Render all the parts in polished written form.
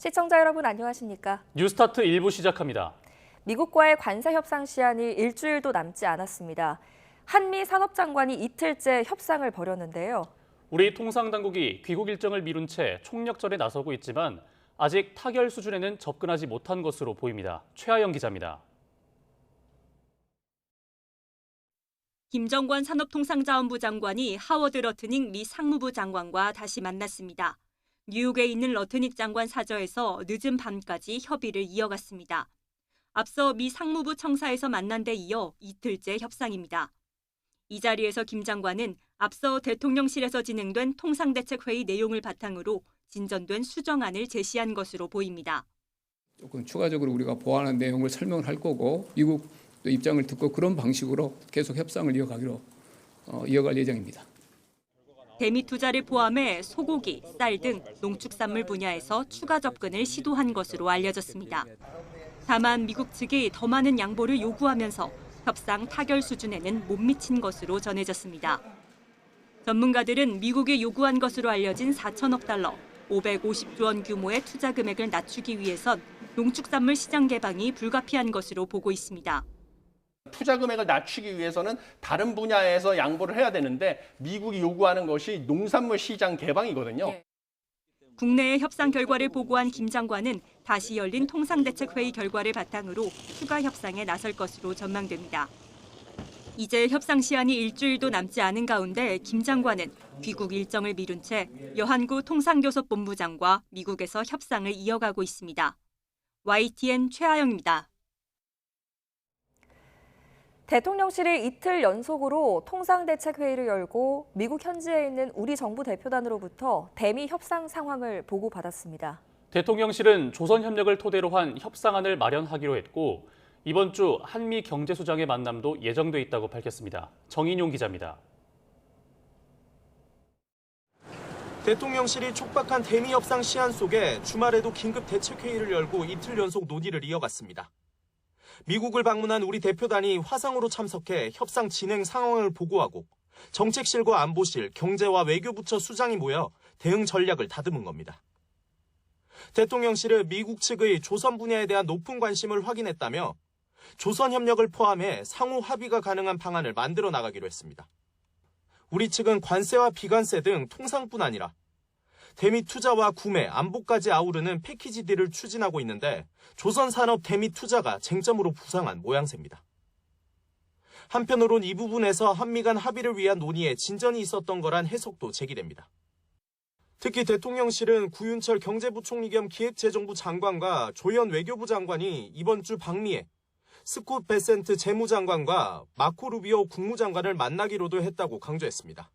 시청자 여러분 안녕하십니까? 뉴스타트 1부 시작합니다. 미국과의 관세 협상 시한이 일주일도 남지 않았습니다. 한미 산업장관이 이틀째 협상을 벌였는데요. 우리 통상당국이 귀국 일정을 미룬 채 총력전에 나서고 있지만 아직 타결 수준에는 접근하지 못한 것으로 보입니다. 최하영 기자입니다. 김정관 산업통상자원부 장관이 하워드 러트닉 미 상무부 장관과 다시 만났습니다. 뉴욕에 있는 러트닉 장관 사저에서 늦은 밤까지 협의를 이어갔습니다. 앞서 미 상무부 청사에서 만난 데 이어 이틀째 협상입니다. 이 자리에서 김 장관은 앞서 대통령실에서 진행된 통상대책회의 내용을 바탕으로 진전된 수정안을 제시한 것으로 보입니다. 조금 추가적으로 우리가 보완한 내용을 설명을 할 거고 미국 입장을 듣고 그런 방식으로 계속 협상을 이어갈 예정입니다. 대미 투자를 포함해 소고기, 쌀 등 농축산물 분야에서 추가 접근을 시도한 것으로 알려졌습니다. 다만 미국 측이 더 많은 양보를 요구하면서 협상 타결 수준에는 못 미친 것으로 전해졌습니다. 전문가들은 미국이 요구한 것으로 알려진 4천억 달러, 550조 원 규모의 투자 금액을 낮추기 위해선 농축산물 시장 개방이 불가피한 것으로 보고 있습니다. 투자 금액을 낮추기 위해서는 다른 분야에서 양보를 해야 되는데 미국이 요구하는 것이 농산물 시장 개방이거든요. 국내의 협상 결과를 보고한 김 장관은 다시 열린 통상대책회의 결과를 바탕으로 추가 협상에 나설 것으로 전망됩니다. 이제 협상 시한이 일주일도 남지 않은 가운데 김 장관은 귀국 일정을 미룬 채 여한구 통상교섭본부장과 미국에서 협상을 이어가고 있습니다. YTN 최하영입니다. 대통령실이 이틀 연속으로 통상대책회의를 열고 미국 현지에 있는 우리 정부 대표단으로부터 대미 협상 상황을 보고받았습니다. 대통령실은 조선협력을 토대로 한 협상안을 마련하기로 했고 이번 주 한미 경제수장의 만남도 예정돼 있다고 밝혔습니다. 정인용 기자입니다. 대통령실이 촉박한 대미 협상 시한 속에 주말에도 긴급 대책회의를 열고 이틀 연속 논의를 이어갔습니다. 미국을 방문한 우리 대표단이 화상으로 참석해 협상 진행 상황을 보고하고 정책실과 안보실, 경제와 외교부처 수장이 모여 대응 전략을 다듬은 겁니다. 대통령실은 미국 측의 조선 분야에 대한 높은 관심을 확인했다며 조선협력을 포함해 상호 합의가 가능한 방안을 만들어 나가기로 했습니다. 우리 측은 관세와 비관세 등 통상뿐 아니라 대미 투자와 구매, 안보까지 아우르는 패키지 딜을 추진하고 있는데 조선산업 대미 투자가 쟁점으로 부상한 모양새입니다. 한편으론 이 부분에서 한미 간 합의를 위한 논의에 진전이 있었던 거란 해석도 제기됩니다. 특히 대통령실은 구윤철 경제부총리 겸 기획재정부 장관과 조현 외교부 장관이 이번 주 방미에 스콧 베센트 재무장관과 마코 루비오 국무장관을 만나기로도 했다고 강조했습니다.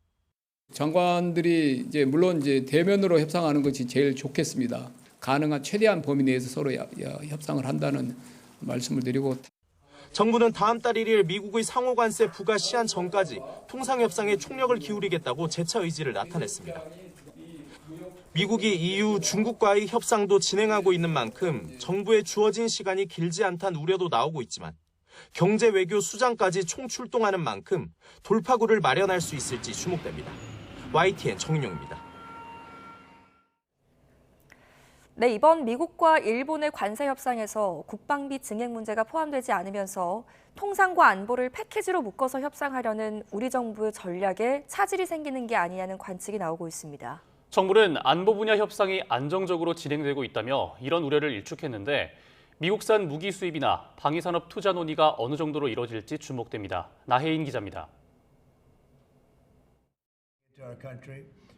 장관들이 물론 대면으로 협상하는 것이 제일 좋겠습니다. 가능한 최대한 범위 내에서 서로 협상을 한다는 말씀을 드리고 정부는 다음 달 1일 미국의 상호관세 부과 시한 전까지 통상협상에 총력을 기울이겠다고 재차 의지를 나타냈습니다. 미국이 EU, 중국과의 협상도 진행하고 있는 만큼 정부에 주어진 시간이 길지 않다는 우려도 나오고 있지만 경제 외교 수장까지 총출동하는 만큼 돌파구를 마련할 수 있을지 주목됩니다. YTN 정인용입니다. 네, 이번 미국과 일본의 관세 협상에서 국방비 증액 문제가 포함되지 않으면서 통상과 안보를 패키지로 묶어서 협상하려는 우리 정부의 전략에 차질이 생기는 게 아니냐는 관측이 나오고 있습니다. 정부는 안보 분야 협상이 안정적으로 진행되고 있다며 이런 우려를 일축했는데 미국산 무기 수입이나 방위산업 투자 논의가 어느 정도로 이뤄질지 주목됩니다. 나혜인 기자입니다.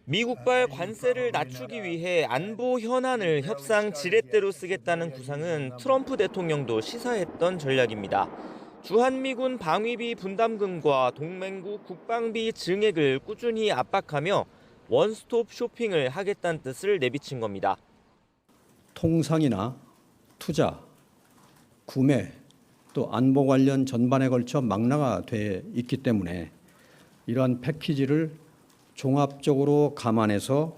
미국발 관세를 낮추기 위해 안보 현안을 협상 지렛대로 쓰겠다는 구상은 트럼프 대통령도 시사했던 전략입니다. 주한미군 방위비 분담금과 동맹국 국방비 증액을 꾸준히 압박하며 원스톱 쇼핑을 하겠다는 뜻을 내비친 겁니다. 통상이나 투자, 구매, 또 안보 관련 전반에 걸쳐 망라가 돼 있기 때문에 이러한 패키지를 종합적으로 감안해서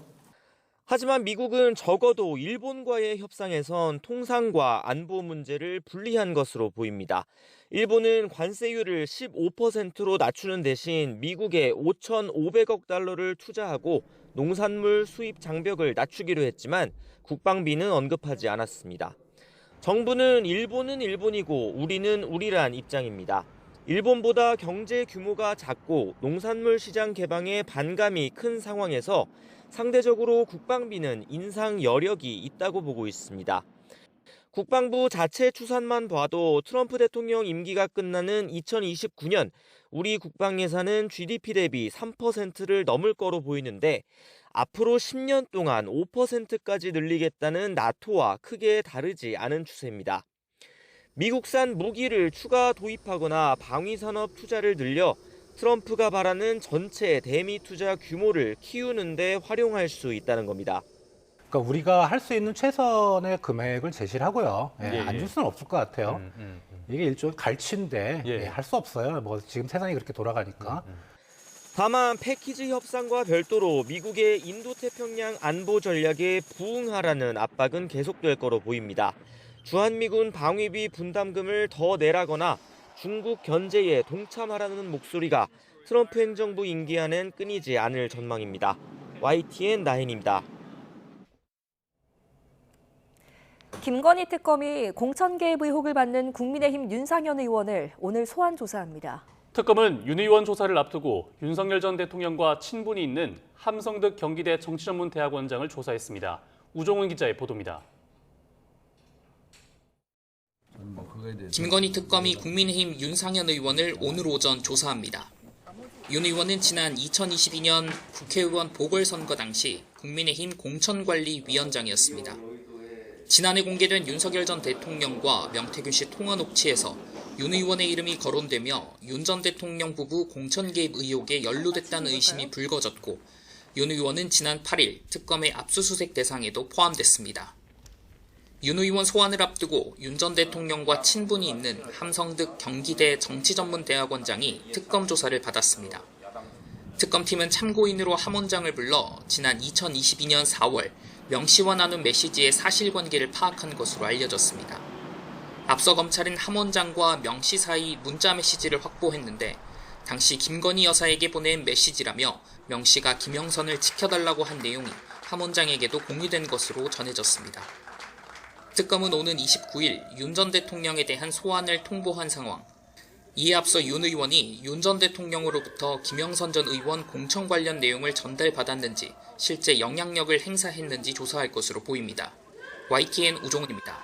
하지만 미국은 적어도 일본과의 협상에선 통상과 안보 문제를 분리한 것으로 보입니다. 일본은 관세율을 15%로 낮추는 대신 미국에 5,500억 달러를 투자하고 농산물 수입 장벽을 낮추기로 했지만 국방비는 언급하지 않았습니다. 정부는 일본은 일본이고 우리는 우리란 입장입니다. 일본보다 경제 규모가 작고 농산물 시장 개방에 반감이 큰 상황에서 상대적으로 국방비는 인상 여력이 있다고 보고 있습니다. 국방부 자체 추산만 봐도 트럼프 대통령 임기가 끝나는 2029년 우리 국방 예산은 GDP 대비 3%를 넘을 거로 보이는데 앞으로 10년 동안 5%까지 늘리겠다는 나토와 크게 다르지 않은 추세입니다. 미국산 무기를 추가 도입하거나 방위산업 투자를 늘려 트럼프가 바라는 전체 대미 투자 규모를 키우는 데 활용할 수 있다는 겁니다. 그러니까 우리가 할 수 있는 최선의 금액을 제시를 하고요. 안 줄 수는 없을 것 같아요. 이게 일종의 갈취인데 할 수 없어요. 뭐 지금 세상이 그렇게 돌아가니까. 다만 패키지 협상과 별도로 미국의 인도태평양 안보 전략에 부응하라는 압박은 계속될 거로 보입니다. 주한미군 방위비 분담금을 더 내라거나 중국 견제에 동참하라는 목소리가 트럼프 행정부 임기 안엔 끊이지 않을 전망입니다. YTN 나인입니다. 김건희 특검이 공천 개입 의혹을 받는 국민의힘 윤상현 의원을 오늘 소환 조사합니다. 특검은 윤 의원 조사를 앞두고 윤석열 전 대통령과 친분이 있는 함성득 경기대 정치전문대학원장을 조사했습니다. 우종훈 기자의 보도입니다. 김건희 특검이 국민의힘 윤상현 의원을 오늘 오전 조사합니다. 윤 의원은 지난 2022년 국회의원 보궐선거 당시 국민의힘 공천관리위원장이었습니다. 지난해 공개된 윤석열 전 대통령과 명태균 씨 통화 녹취에서 윤 의원의 이름이 거론되며 윤 전 대통령 부부 공천 개입 의혹에 연루됐다는 의심이 불거졌고 윤 의원은 지난 8일 특검의 압수수색 대상에도 포함됐습니다. 윤 의원 소환을 앞두고 윤 전 대통령과 친분이 있는 함성득 경기대 정치전문대학원장이 특검 조사를 받았습니다. 특검팀은 참고인으로 함 원장을 불러 지난 2022년 4월 명 씨와 나눈 메시지의 사실관계를 파악한 것으로 알려졌습니다. 앞서 검찰은 함 원장과 명 씨 사이 문자 메시지를 확보했는데 당시 김건희 여사에게 보낸 메시지라며 명 씨가 김영선을 지켜달라고 한 내용이 함 원장에게도 공유된 것으로 전해졌습니다. 특검은 오는 29일 윤 전 대통령에 대한 소환을 통보한 상황. 이에 앞서 윤 의원이 윤 전 대통령으로부터 김영선 전 의원 공천 관련 내용을 전달받았는지 실제 영향력을 행사했는지 조사할 것으로 보입니다. YTN 우종훈입니다.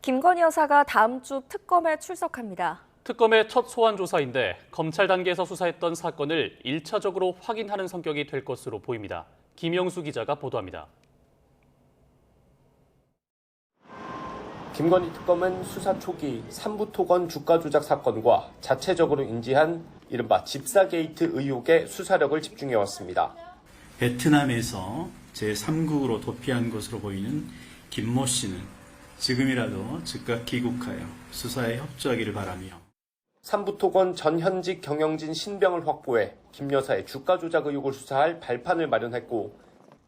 김건희 여사가 다음 주 특검에 출석합니다. 특검의 첫 소환 조사인데 검찰 단계에서 수사했던 사건을 1차적으로 확인하는 성격이 될 것으로 보입니다. 김영수 기자가 보도합니다. 김건희 특검은 수사 초기 삼부토건 주가 조작 사건과 자체적으로 인지한 이른바 집사 게이트 의혹에 수사력을 집중해왔습니다. 베트남에서 제3국으로 도피한 것으로 보이는 김모 씨는 지금이라도 즉각 귀국하여 수사에 협조하기를 바라며 삼부토건 전 현직 경영진 신병을 확보해 김 여사의 주가 조작 의혹을 수사할 발판을 마련했고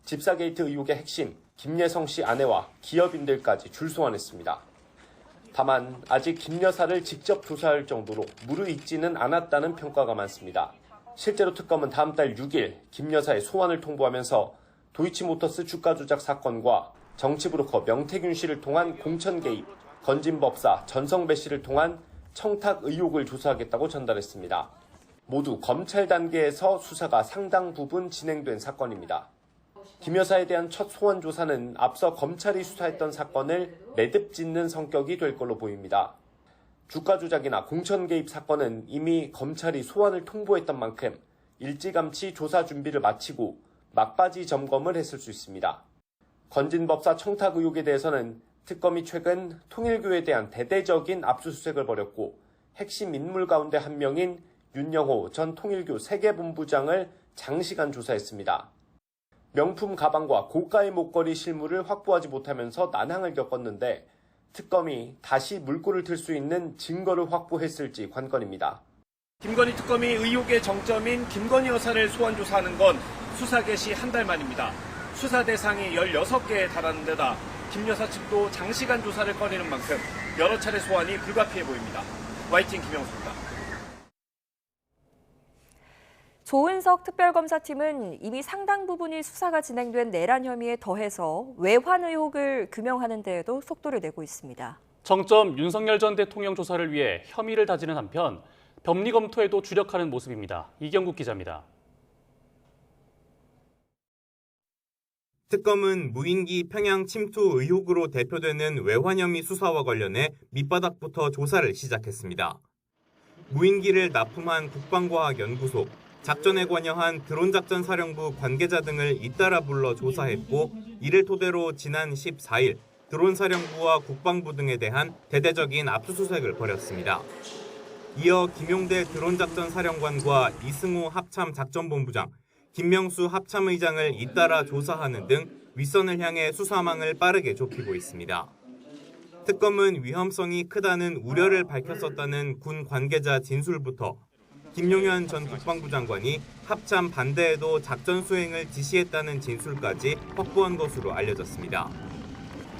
집사 게이트 의혹의 핵심 김예성 씨 아내와 기업인들까지 줄소환했습니다. 다만 아직 김 여사를 직접 조사할 정도로 무르익지는 않았다는 평가가 많습니다. 실제로 특검은 다음 달 6일 김 여사의 소환을 통보하면서 도이치모터스 주가 조작 사건과 정치브로커 명태균 씨를 통한 공천 개입, 건진법사 전성배 씨를 통한 청탁 의혹을 조사하겠다고 전달했습니다. 모두 검찰 단계에서 수사가 상당 부분 진행된 사건입니다. 김 여사에 대한 첫 소환 조사는 앞서 검찰이 수사했던 사건을 매듭 짓는 성격이 될 걸로 보입니다. 주가 조작이나 공천 개입 사건은 이미 검찰이 소환을 통보했던 만큼 일찌감치 조사 준비를 마치고 막바지 점검을 했을 수 있습니다. 건진법사 청탁 의혹에 대해서는 특검이 최근 통일교에 대한 대대적인 압수수색을 벌였고 핵심 인물 가운데 한 명인 윤영호 전 통일교 세계본부장을 장시간 조사했습니다. 명품 가방과 고가의 목걸이 실물을 확보하지 못하면서 난항을 겪었는데 특검이 다시 물꼬를 틀 수 있는 증거를 확보했을지 관건입니다. 김건희 특검이 의혹의 정점인 김건희 여사를 소환 조사하는 건 수사 개시 한 달 만입니다. 수사 대상이 16개에 달하는 데다 김 여사 측도 장시간 조사를 꺼내는 만큼 여러 차례 소환이 불가피해 보입니다. YTN 김영수입니다. 조은석 특별검사팀은 이미 상당 부분이 수사가 진행된 내란 혐의에 더해서 외환 의혹을 규명하는 데에도 속도를 내고 있습니다. 정점 윤석열 전 대통령 조사를 위해 혐의를 다지는 한편 법리 검토에도 주력하는 모습입니다. 이경국 기자입니다. 특검은 무인기 평양 침투 의혹으로 대표되는 외환 혐의 수사와 관련해 밑바닥부터 조사를 시작했습니다. 무인기를 납품한 국방과학연구소, 작전에 관여한 드론작전사령부 관계자 등을 잇따라 불러 조사했고, 이를 토대로 지난 14일 드론사령부와 국방부 등에 대한 대대적인 압수수색을 벌였습니다. 이어 김용대 드론작전사령관과 이승호 합참작전본부장, 김명수 합참의장을 잇따라 조사하는 등 윗선을 향해 수사망을 빠르게 좁히고 있습니다. 특검은 위험성이 크다는 우려를 밝혔었다는 군 관계자 진술부터 김용현 전 국방부 장관이 합참 반대에도 작전 수행을 지시했다는 진술까지 확보한 것으로 알려졌습니다.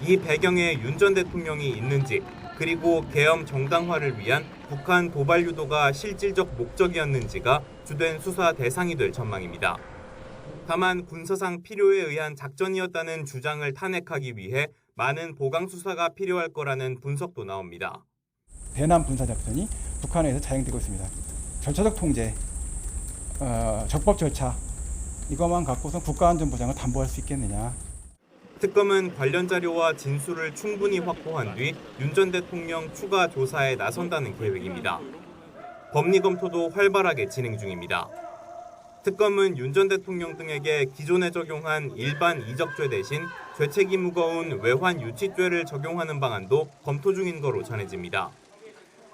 이 배경에 윤 전 대통령이 있는지, 그리고 계엄 정당화를 위한 북한 도발 유도가 실질적 목적이었는지가 주된 수사 대상이 될 전망입니다. 다만 군사상 필요에 의한 작전이었다는 주장을 탄핵하기 위해 많은 보강 수사가 필요할 거라는 분석도 나옵니다. 대남 군사작전이 북한에서 자행되고 있습니다. 절차적 통제, 적법 절차, 이것만 갖고서 국가안전보장을 담보할 수 있겠느냐. 특검은 관련 자료와 진술을 충분히 확보한 뒤 윤 전 대통령 추가 조사에 나선다는 계획입니다. 법리 검토도 활발하게 진행 중입니다. 특검은 윤 전 대통령 등에게 기존에 적용한 일반 이적죄 대신 죄책이 무거운 외환 유치죄를 적용하는 방안도 검토 중인 거로 전해집니다.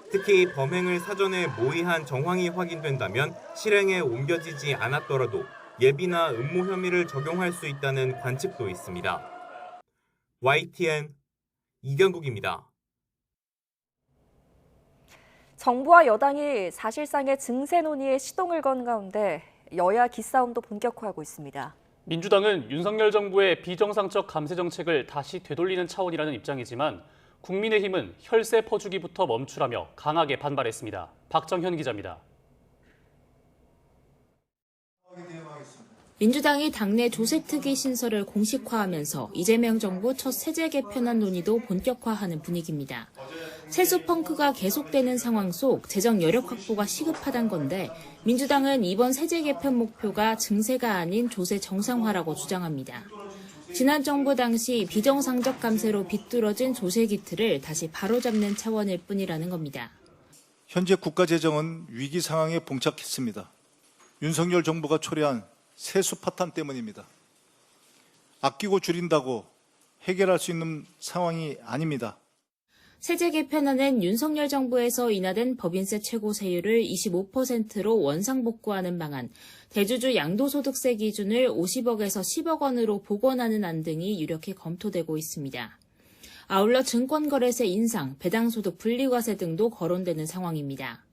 특히 범행을 사전에 모의한 정황이 확인된다면 실행에 옮겨지지 않았더라도 예비나 음모 혐의를 적용할 수 있다는 관측도 있습니다. YTN 이경국입니다. 정부와 여당이 사실상의 증세 논의에 시동을 건 가운데 여야 기싸움도 본격화하고 있습니다. 민주당은 윤석열 정부의 비정상적 감세 정책을 다시 되돌리는 차원이라는 입장이지만 국민의힘은 혈세 퍼주기부터 멈추라며 강하게 반발했습니다. 박정현 기자입니다. 민주당이 당내 조세특위 신설을 공식화하면서 이재명 정부 첫 세제 개편안 논의도 본격화하는 분위기입니다. 세수 펑크가 계속되는 상황 속 재정 여력 확보가 시급하단 건데 민주당은 이번 세제 개편 목표가 증세가 아닌 조세 정상화라고 주장합니다. 지난 정부 당시 비정상적 감세로 비뚤어진 조세 기틀을 다시 바로잡는 차원일 뿐이라는 겁니다. 현재 국가재정은 위기 상황에 봉착했습니다. 윤석열 정부가 초래한 세수 파탄 때문입니다. 아끼고 줄인다고 해결할 수 있는 상황이 아닙니다. 세제 개편안은 윤석열 정부에서 인하된 법인세 최고 세율을 25%로 원상복구하는 방안, 대주주 양도소득세 기준을 50억에서 10억 원으로 복원하는 안 등이 유력히 검토되고 있습니다. 아울러 증권거래세 인상, 배당소득 분리과세 등도 거론되는 상황입니다.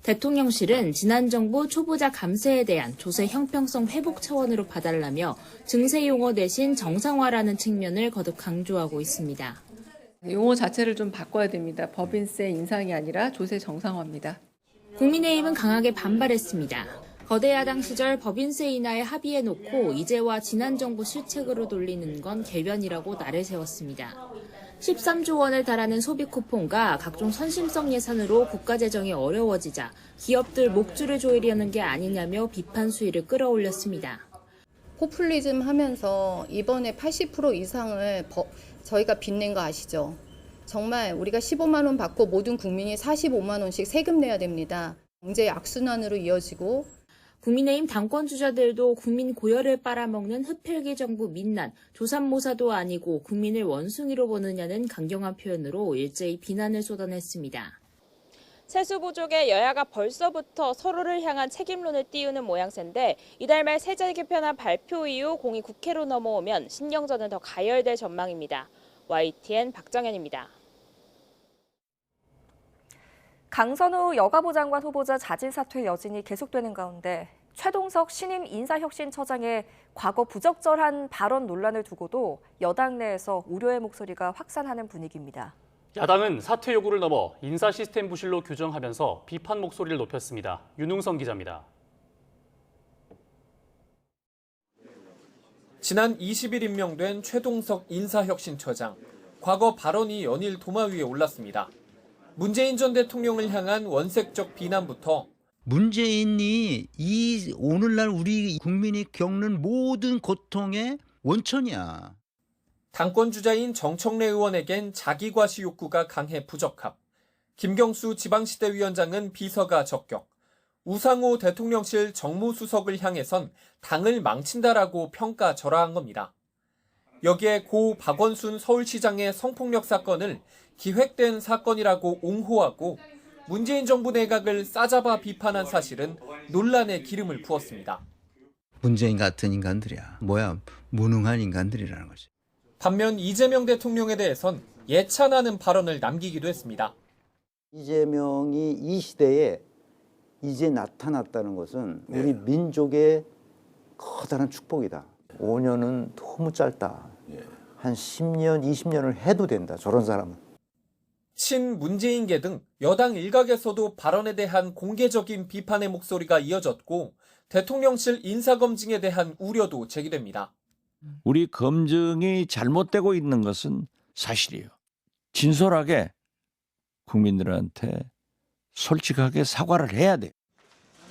대통령실은 지난 정부 초보자 감세에 대한 조세 형평성 회복 차원으로 봐달라며 증세 용어 대신 정상화라는 측면을 거듭 강조하고 있습니다. 용어 자체를 좀 바꿔야 됩니다. 법인세 인상이 아니라 조세 정상화입니다. 국민의힘은 강하게 반발했습니다. 거대 야당 시절 법인세 인하에 합의해놓고 이제와 지난 정부 실책으로 돌리는 건 개변이라고 날을 세웠습니다. 13조 원에 달하는 소비 쿠폰과 각종 선심성 예산으로 국가재정이 어려워지자 기업들 목줄을 조이려는 게 아니냐며 비판 수위를 끌어올렸습니다. 포퓰리즘 하면서 이번에 80% 이상을 저희가 빚낸 거 아시죠? 정말 우리가 15만 원 받고 모든 국민이 45만 원씩 세금 내야 됩니다. 경제 악순환으로 이어지고 국민의힘 당권주자들도 국민 고열을 빨아먹는 흡혈귀 정부 민난, 조삼모사도 아니고 국민을 원숭이로 보느냐는 강경한 표현으로 일제히 비난을 쏟아냈습니다. 세수 부족에 여야가 벌써부터 서로를 향한 책임론을 띄우는 모양새인데 이달 말 세제 개편안 발표 이후 공이 국회로 넘어오면 신경전은 더 가열될 전망입니다. YTN 박정현입니다. 강선우 여가부 장관 후보자 자진 사퇴 여진이 계속되는 가운데 최동석 신임 인사혁신처장의 과거 부적절한 발언 논란을 두고도 여당 내에서 우려의 목소리가 확산하는 분위기입니다. 야당은 사퇴 요구를 넘어 인사 시스템 부실로 규정하면서 비판 목소리를 높였습니다. 윤웅선 기자입니다. 지난 20일 임명된 최동석 인사혁신처장. 과거 발언이 연일 도마 위에 올랐습니다. 문재인 전 대통령을 향한 원색적 비난부터 문재인이 이 오늘날 우리 국민이 겪는 모든 고통의 원천이야. 당권 주자인 정청래 의원에겐 자기과시 욕구가 강해 부적합. 김경수 지방시대위원장은 비서가 적격. 우상호 대통령실 정무수석을 향해선 당을 망친다라고 평가절하한 겁니다. 여기에 고 박원순 서울시장의 성폭력 사건을 기획된 사건이라고 옹호하고 문재인 정부 내각을 싸잡아 비판한 사실은 논란에 기름을 부었습니다. 문재인 같은 인간들이야. 뭐야, 무능한 인간들이라는 거지. 반면 이재명 대통령에 대해선 예찬하는 발언을 남기기도 했습니다. 이재명이 이 시대에 이제 나타났다는 것은 우리 민족의 커다란 축복이다. 5년은 너무 짧다. 한 10년, 20년을 해도 된다. 저런 사람은. 친문재인계 등 여당 일각에서도 발언에 대한 공개적인 비판의 목소리가 이어졌고 대통령실 인사검증에 대한 우려도 제기됩니다. 우리 검증이 잘못되고 있는 것은 사실이에요. 진솔하게 국민들한테 솔직하게 사과를 해야 돼.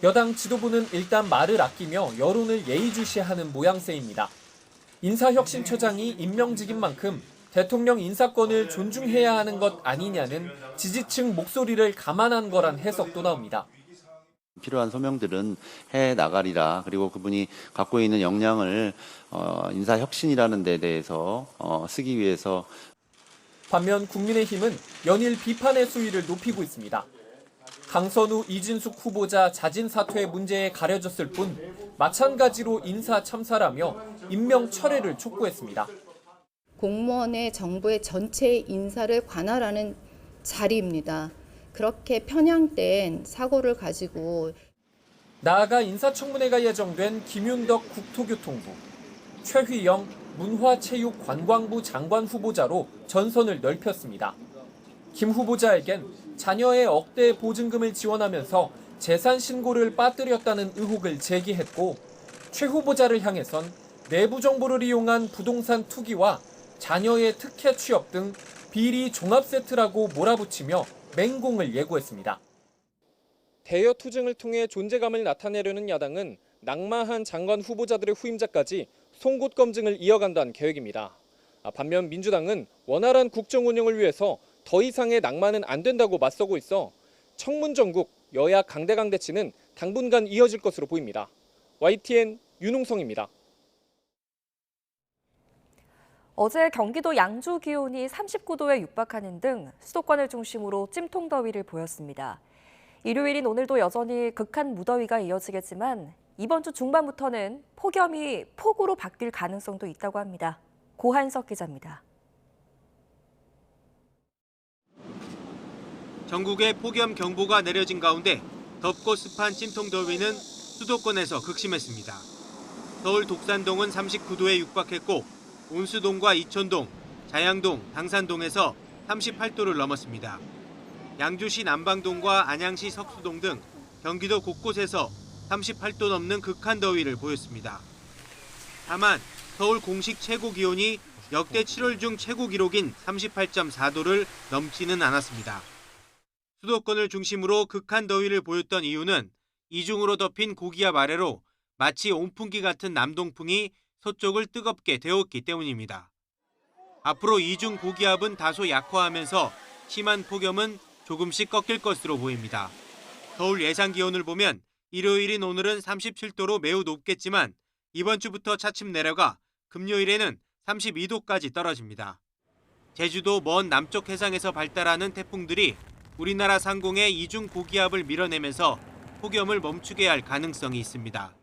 여당 지도부는 일단 말을 아끼며 여론을 예의주시하는 모양새입니다. 인사혁신처장이 임명직인 만큼 대통령 인사권을 존중해야 하는 것 아니냐는 지지층 목소리를 감안한 거란 해석도 나옵니다. 필요한 소명들은 해 나가리라. 그리고 그분이 갖고 있는 역량을 인사혁신이라는 데 대해서 쓰기 위해서. 반면 국민의힘은 연일 비판의 수위를 높이고 있습니다. 강선우, 이진숙 후보자 자진 사퇴 문제에 가려졌을 뿐 마찬가지로 인사 참사라며 임명 철회를 촉구했습니다. 공무원의 정부의 전체 인사를 관할하는 자리입니다. 그렇게 편향된 사고를 가지고 나아가 인사청문회가 예정된 김윤덕 국토교통부, 최휘영 문화체육관광부 장관 후보자로 전선을 넓혔습니다. 김 후보자에겐 자녀의 억대 보증금을 지원하면서 재산 신고를 빠뜨렸다는 의혹을 제기했고 최 후보자를 향해선 내부 정보를 이용한 부동산 투기와 자녀의 특혜 취업 등 비리 종합 세트라고 몰아붙이며 맹공을 예고했습니다. 대여 투쟁을 통해 존재감을 나타내려는 야당은 낙마한 장관 후보자들의 후임자까지 송곳 검증을 이어간다는 계획입니다. 반면 민주당은 원활한 국정 운영을 위해서 더 이상의 낙마는 안 된다고 맞서고 있어 청문정국 여야 강대강 대치는 당분간 이어질 것으로 보입니다. YTN 윤홍성입니다. 어제 경기도 양주 기온이 39도에 육박하는 등 수도권을 중심으로 찜통더위를 보였습니다. 일요일인 오늘도 여전히 극한 무더위가 이어지겠지만 이번 주 중반부터는 폭염이 폭우로 바뀔 가능성도 있다고 합니다. 고한석 기자입니다. 전국에 폭염 경보가 내려진 가운데 덥고 습한 찜통더위는 수도권에서 극심했습니다. 서울 독산동은 39도에 육박했고 온수동과 이천동, 자양동, 당산동에서 38도를 넘었습니다. 양주시 남방동과 안양시 석수동 등 경기도 곳곳에서 38도 넘는 극한 더위를 보였습니다. 다만 서울 공식 최고 기온이 역대 7월 중 최고 기록인 38.4도를 넘지는 않았습니다. 수도권을 중심으로 극한 더위를 보였던 이유는 이중으로 덮인 고기압 아래로 마치 온풍기 같은 남동풍이 서쪽을 뜨겁게 데웠기 때문입니다. 앞으로 이중 고기압은 다소 약화하면서 심한 폭염은 조금씩 꺾일 것으로 보입니다. 서울 예상 기온을 보면 일요일인 오늘은 37도로 매우 높겠지만 이번 주부터 차츰 내려가 금요일에는 32도까지 떨어집니다. 제주도 먼 남쪽 해상에서 발달하는 태풍들이 우리나라 상공에 이중 고기압을 밀어내면서 폭염을 멈추게 할 가능성이 있습니다.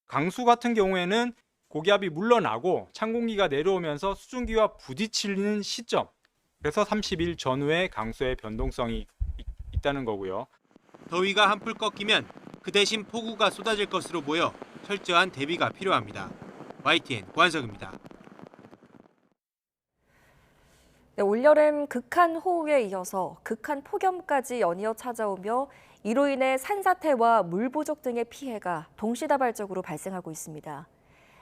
강수 같은 경우에는 고기압이 물러나고 찬 공기가 내려오면서 수증기와 부딪히는 시점, 그래서 30일 전후에 강수의 변동성이 있다는 거고요. 더위가 한풀 꺾이면 그 대신 폭우가 쏟아질 것으로 보여 철저한 대비가 필요합니다. YTN 고한석입니다. 네, 올여름 극한 호우에 이어서 극한 폭염까지 연이어 찾아오며 이로 인해 산사태와 물 부족 등의 피해가 동시다발적으로 발생하고 있습니다.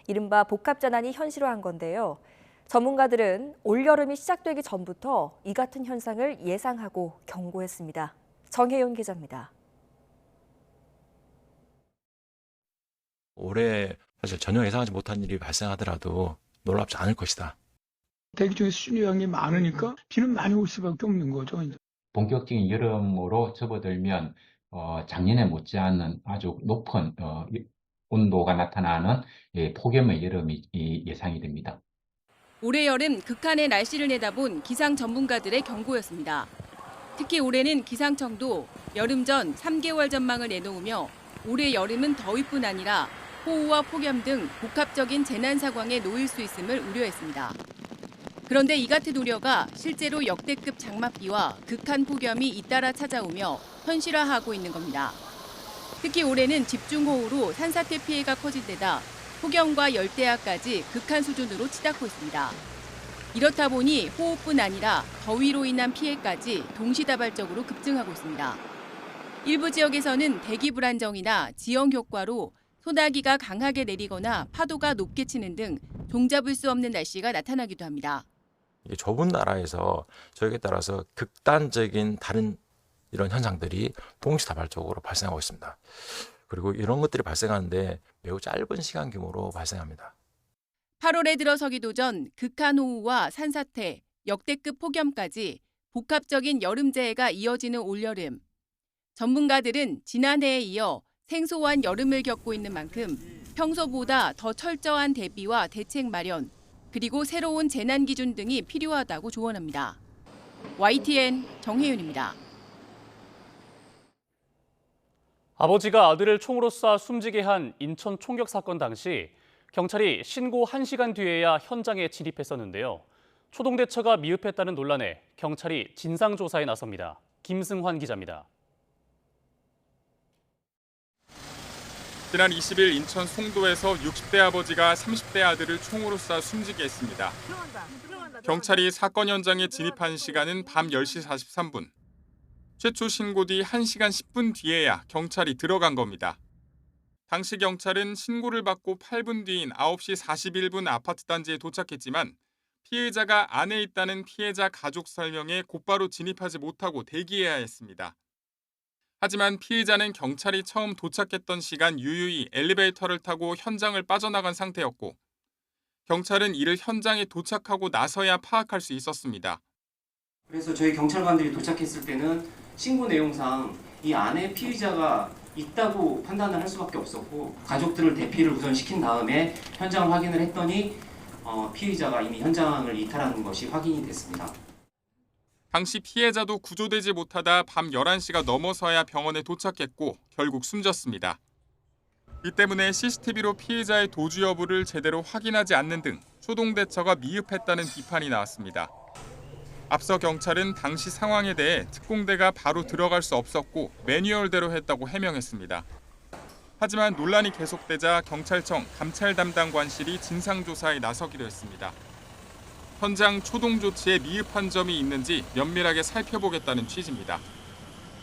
이른바 복합전환이 현실화한 건데요. 전문가들은 올여름이 시작되기 전부터 이 같은 현상을 예상하고 경고했습니다. 정혜윤 기자입니다. 올해 사실 전혀 예상하지 못한 일이 발생하더라도 놀랍지 않을 것이다. 대기 중에 수준 요양이 많으니까 비는 많이 올 수밖에 없는 거죠. 본격적인 여름으로 접어들면 작년에 못지않은 아주 높은 온도가 나타나는 폭염의 여름이 예상이 됩니다. 올해 여름 극한의 날씨를 내다본 기상 전문가들의 경고였습니다. 특히 올해는 기상청도 여름 전 3개월 전망을 내놓으며 올해 여름은 더위뿐 아니라 호우와 폭염 등 복합적인 재난 상황에 놓일 수 있음을 우려했습니다. 그런데 이 같은 우려가 실제로 역대급 장맛비와 극한 폭염이 잇따라 찾아오며 현실화하고 있는 겁니다. 특히 올해는 집중호우로 산사태 피해가 커진 데다 폭염과 열대야까지 극한 수준으로 치닫고 있습니다. 이렇다 보니 호우뿐 아니라 더위로 인한 피해까지 동시다발적으로 급증하고 있습니다. 일부 지역에서는 대기 불안정이나 지형 효과로 소나기가 강하게 내리거나 파도가 높게 치는 등 종잡을 수 없는 날씨가 나타나기도 합니다. 이게 좁은 나라에서 저에게 따라서 극단적인 다른 이런 현상들이 동시다발적으로 발생하고 있습니다. 그리고 이런 것들이 발생하는데 매우 짧은 시간 규모로 발생합니다. 8월에 들어서기도 전 극한 호우와 산사태, 역대급 폭염까지 복합적인 여름재해가 이어지는 올여름. 전문가들은 지난해에 이어 생소한 여름을 겪고 있는 만큼 평소보다 더 철저한 대비와 대책 마련, 그리고 새로운 재난 기준 등이 필요하다고 조언합니다. YTN 정혜윤입니다. 아버지가 아들을 총으로 쏴 숨지게 한 인천 총격 사건 당시 경찰이 신고 1시간 뒤에야 현장에 진입했었는데요. 초동대처가 미흡했다는 논란에 경찰이 진상조사에 나섭니다. 김승환 기자입니다. 지난 20일 인천 송도에서 60대 아버지가 30대 아들을 총으로 쏴 숨지게 했습니다. 경찰이 사건 현장에 진입한 시간은 밤 10시 43분. 최초 신고 뒤 1시간 10분 뒤에야 경찰이 들어간 겁니다. 당시 경찰은 신고를 받고 8분 뒤인 9시 41분 아파트 단지에 도착했지만 피해자가 안에 있다는 피해자 가족 설명에 곧바로 진입하지 못하고 대기해야 했습니다. 하지만 피해자는 경찰이 처음 도착했던 시간 유유히 엘리베이터를 타고 현장을 빠져나간 상태였고 경찰은 이를 현장에 도착하고 나서야 파악할 수 있었습니다. 그래서 저희 경찰관들이 도착했을 때는 신고 내용상 이 안에 피의자가 있다고 판단을 할 수밖에 없었고 가족들을 대피를 우선 시킨 다음에 현장 확인을 했더니 피의자가 이미 현장을 이탈한 것이 확인이 됐습니다. 당시 피해자도 구조되지 못하다 밤 11시가 넘어서야 병원에 도착했고 결국 숨졌습니다. 이 때문에 CCTV로 피해자의 도주 여부를 제대로 확인하지 않는 등 초동대처가 미흡했다는 비판이 나왔습니다. 앞서 경찰은 당시 상황에 대해 특공대가 바로 들어갈 수 없었고 매뉴얼대로 했다고 해명했습니다. 하지만 논란이 계속되자 경찰청 감찰 담당 관실이 진상조사에 나서기로 했습니다. 현장 초동 조치에 미흡한 점이 있는지 면밀하게 살펴보겠다는 취지입니다.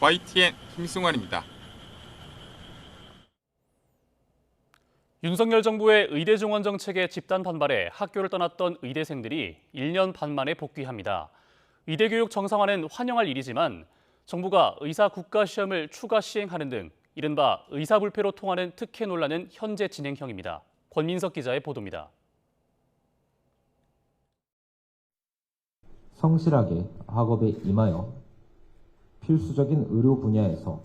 YTN 김승환입니다. 윤석열 정부의 의대 증원 정책에 집단 반발해 학교를 떠났던 의대생들이 1년 반 만에 복귀합니다. 의대 교육 정상화는 환영할 일이지만 정부가 의사 국가시험을 추가 시행하는 등 이른바 의사불패로 통하는 특혜 논란은 현재 진행형입니다. 권민석 기자의 보도입니다. 성실하게 학업에 임하여 필수적인 의료 분야에서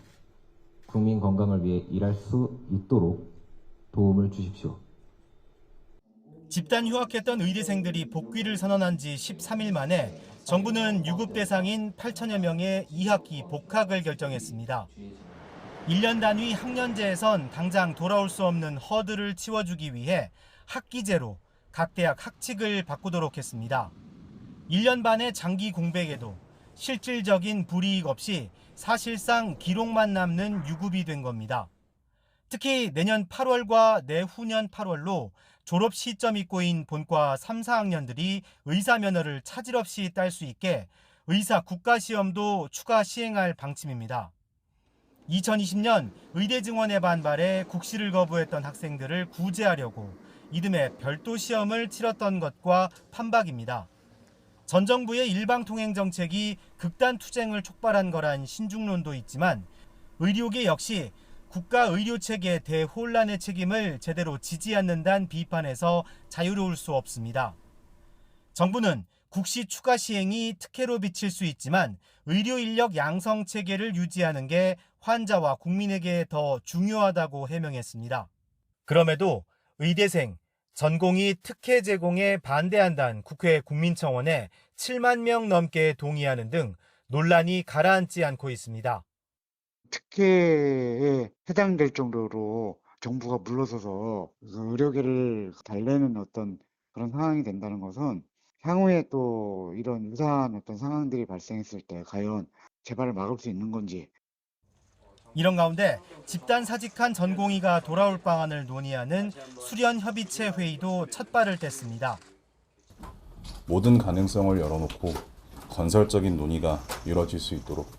국민 건강을 위해 일할 수 있도록 도움을 주십시오. 집단 휴학했던 의대생들이 복귀를 선언한 지 13일 만에 정부는 유급 대상인 8천여 명의 2학기 복학을 결정했습니다. 1년 단위 학년제에선 당장 돌아올 수 없는 허들을 치워주기 위해 학기제로 각 대학 학칙을 바꾸도록 했습니다. 1년 반의 장기 공백에도 실질적인 불이익 없이 사실상 기록만 남는 유급이 된 겁니다. 특히 내년 8월과 내후년 8월로 졸업 시점이 꼬인 본과 3, 4학년들이 의사 면허를 차질 없이 딸 수 있게 의사 국가시험도 추가 시행할 방침입니다. 2020년 의대 증원에 반발해 국시를 거부했던 학생들을 구제하려고 이듬해 별도 시험을 치렀던 것과 판박입니다. 전 정부의 일방통행 정책이 극단 투쟁을 촉발한 거란 신중론도 있지만 의료계 역시 국가 의료체계 대혼란의 책임을 제대로 지지 않는다는 비판에서 자유로울 수 없습니다. 정부는 국시 추가 시행이 특혜로 비칠 수 있지만 의료 인력 양성 체계를 유지하는 게 환자와 국민에게 더 중요하다고 해명했습니다. 그럼에도 의대생, 전공의 특혜 제공에 반대한다는 국회 국민청원에 7만 명 넘게 동의하는 등 논란이 가라앉지 않고 있습니다. 특혜에 해당될 정도로 정부가 물러서서 의료계를 달래는 어떤 그런 상황이 된다는 것은 향후에 또 이런 유사한 어떤 상황들이 발생했을 때 과연 재발을 막을 수 있는 건지. 이런 가운데 집단 사직한 전공의가 돌아올 방안을 논의하는 수련협의체 회의도 첫 발을 뗐습니다. 모든 가능성을 열어놓고 건설적인 논의가 이루어질 수 있도록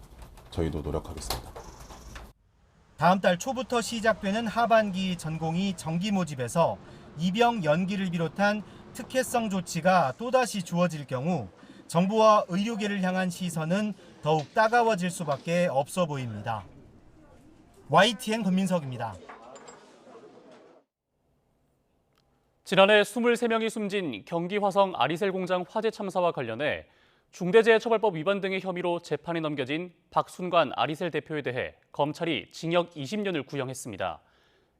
저희도 노력하겠습니다. 다음 달 초부터 시작되는 하반기 전공의 정기 모집에서 입영 연기를 비롯한 특혜성 조치가 또다시 주어질 경우 정부와 의료계를 향한 시선은 더욱 따가워질 수밖에 없어 보입니다. YTN 권민석입니다. 지난해 23명이 숨진 경기 화성 아리셀 공장 화재 참사와 관련해 중대재해처벌법 위반 등의 혐의로 재판에 넘겨진 박순관 아리셀 대표에 대해 검찰이 징역 20년을 구형했습니다.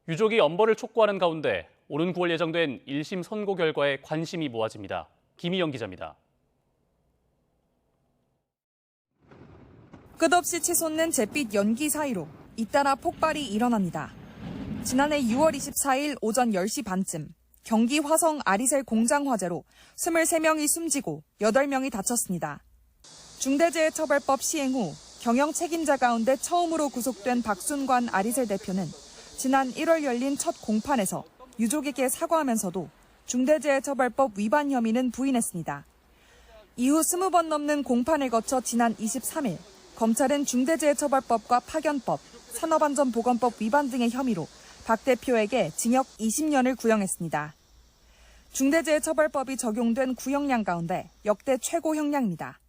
유족이 엄벌을 촉구하는 가운데 오는 9월 예정된 1심 선고 결과에 관심이 모아집니다. 김희영 기자입니다. 끝없이 치솟는 잿빛 연기 사이로 잇따라 폭발이 일어납니다. 지난해 6월 24일 오전 10시 반쯤 경기 화성 아리셀 공장 화재로 23명이 숨지고 8명이 다쳤습니다. 중대재해처벌법 시행 후 경영 책임자 가운데 처음으로 구속된 박순관 아리셀 대표는 지난 1월 열린 첫 공판에서 유족에게 사과하면서도 중대재해처벌법 위반 혐의는 부인했습니다. 이후 20번 넘는 공판을 거쳐 지난 23일 검찰은 중대재해처벌법과 파견법, 산업안전보건법 위반 등의 혐의로 박 대표에게 징역 20년을 구형했습니다. 중대재해처벌법이 적용된 구형량 가운데 역대 최고 형량입니다.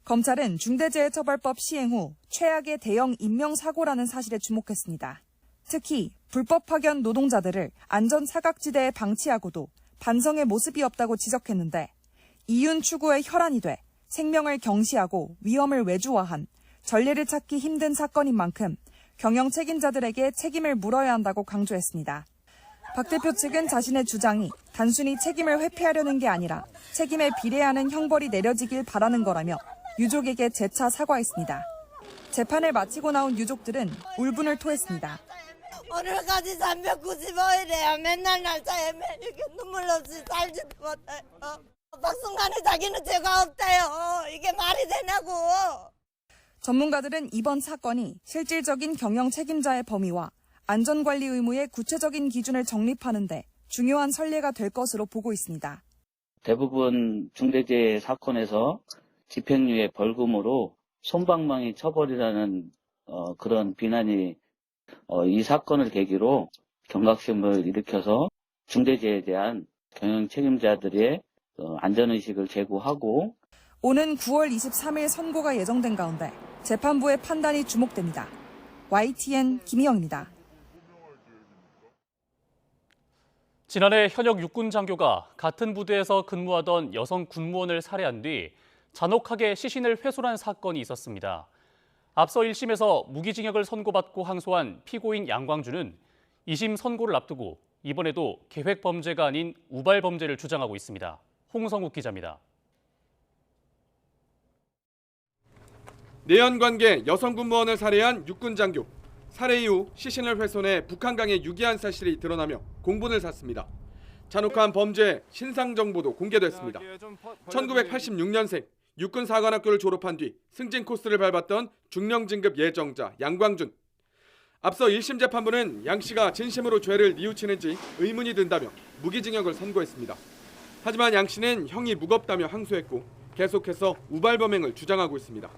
검찰은 중대재해처벌법 시행 후 최악의 대형 인명사고라는 사실에 주목했습니다. 특히 불법 파견 노동자들을 안전사각지대에 방치하고도 반성의 모습이 없다고 지적했는데 이윤 추구에 혈안이 돼 생명을 경시하고 위험을 외주화한 전례를 찾기 힘든 사건인 만큼 경영 책임자들에게 책임을 물어야 한다고 강조했습니다. 박 대표 측은 자신의 주장이 단순히 책임을 회피하려는 게 아니라 책임에 비례하는 형벌이 내려지길 바라는 거라며 유족에게 재차 사과했습니다. 재판을 마치고 나온 유족들은 울분을 토했습니다. 오늘까지 395일이에요. 맨날 날짜에 이렇게 눈물 없이 살지도 못해요. 박순관이 자기는 죄가 없대요. 이게 말이 되냐고. 전문가들은 이번 사건이 실질적인 경영 책임자의 범위와 안전관리 의무의 구체적인 기준을 정립하는 데 중요한 선례가 될 것으로 보고 있습니다. 대부분 중대재해 사건에서 집행유예 벌금으로 솜방망이 처벌이라는 그런 비난이 이 사건을 계기로 경각심을 일으켜서 중대재해에 대한 경영 책임자들의 안전의식을 제고하고 오는 9월 23일 선고가 예정된 가운데 재판부의 판단이 주목됩니다. YTN 김희영입니다. 지난해 현역 육군 장교가 같은 부대에서 근무하던 여성 군무원을 살해한 뒤 잔혹하게 시신을 훼손한 사건이 있었습니다. 앞서 1심에서 무기징역을 선고받고 항소한 피고인 양광주는 2심 선고를 앞두고 이번에도 계획 범죄가 아닌 우발 범죄를 주장하고 있습니다. 홍성욱 기자입니다. 내연관계 여성 군무원을 살해한 육군 장교. 살해 이후 시신을 훼손해 북한강에 유기한 사실이 드러나며 공분을 샀습니다. 잔혹한 범죄 신상 정보도 공개됐습니다. 1986년생 육군 사관학교를 졸업한 뒤 승진 코스를 밟았던 중령 진급 예정자 양광준. 앞서 1심 재판부는 양 씨가 진심으로 죄를 뉘우치는지 의문이 든다며 무기징역을 선고했습니다. 하지만 양 씨는 형이 무겁다며 항소했고 계속해서 우발범행을 주장하고 있습니다.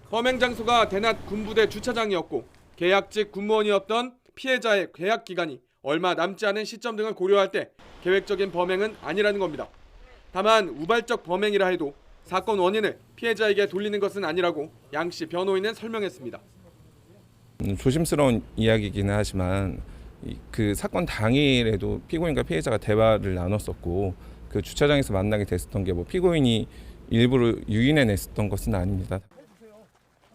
범행 장소가 대낮 군부대 주차장이었고 계약직 군무원이었던 피해자의 계약 기간이 얼마 남지 않은 시점 등을 고려할 때 계획적인 범행은 아니라는 겁니다. 다만 우발적 범행이라 해도 사건 원인을 피해자에게 돌리는 것은 아니라고 양 씨 변호인은 설명했습니다. 조심스러운 이야기이기는 하지만 그 사건 당일에도 피고인과 피해자가 대화를 나눴었고 그 주차장에서 만나게 됐었던 게 뭐 피고인이 일부러 유인해냈었던 것은 아닙니다.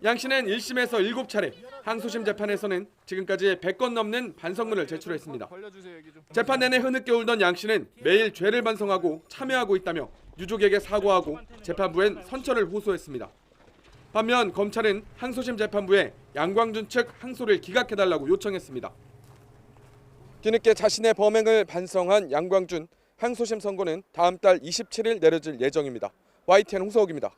양 씨는 1심에서 7차례, 항소심 재판에서는 지금까지 100건 넘는 반성문을 제출했습니다. 재판 내내 흐느껴 울던 양 씨는 매일 죄를 반성하고 참여하고 있다며 유족에게 사과하고 재판부엔 선처를 호소했습니다. 반면 검찰은 항소심 재판부에 양광준 측 항소를 기각해달라고 요청했습니다. 뒤늦게 자신의 범행을 반성한 양광준, 항소심 선고는 다음 달 27일 내려질 예정입니다. YTN 홍서욱입니다.